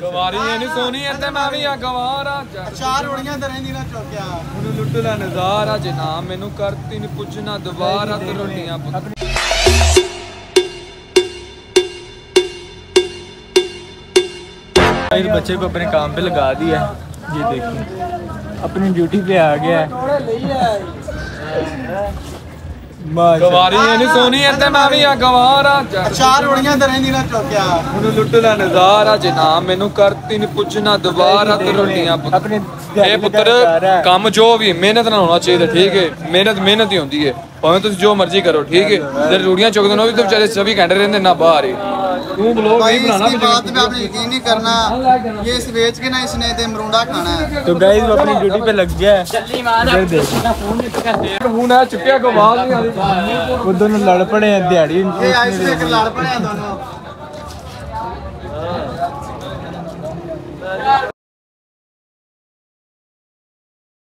गवारी नहीं सोनी है ते मैं भी आ गवारा चार रोड़ियां ते रहंदी ना चौकिया उन्हें लुट ला नजारा जे ना मैनू करती नहीं पुछना दोबारा ते रोटियां मेरे बच्चे को अपने काम पे लगा दिया। ये देखिए अपनी ड्यूटी पे आ गया है। गवारी नहीं सोनी है ते मैं भी आ गवारा चार रोड़ियां ते रहंदी ना चौकिया उन्हें लुट ला नजारा जे ना मैनू करती नहीं पुछना दोबारा ते रोटियां अपने पुत्र काम जो भी मेहनत ना होना चाहिए ठीक है। मेहनत ही होती है भावें तुम जो मर्जी करो ठीक है। जब रोटियां चुकते हो भी तो बेचारे सभी घंटे रहते ना बाहर ही तू ब्लॉग नहीं बनाना इसकी बात पे आपने यकीन नहीं करना ये इस बेच के ना इसने ते मरूंडा खाना है। तो गाइस वो अपनी ड्यूटी पे लग गया है। इधर देखो फोन है चुक्किया को आवाज नहीं आ रही वो दोनों लड़ पड़े हैं दिहाड़ी ये आइस पे लड़ पड़े हैं दोनों।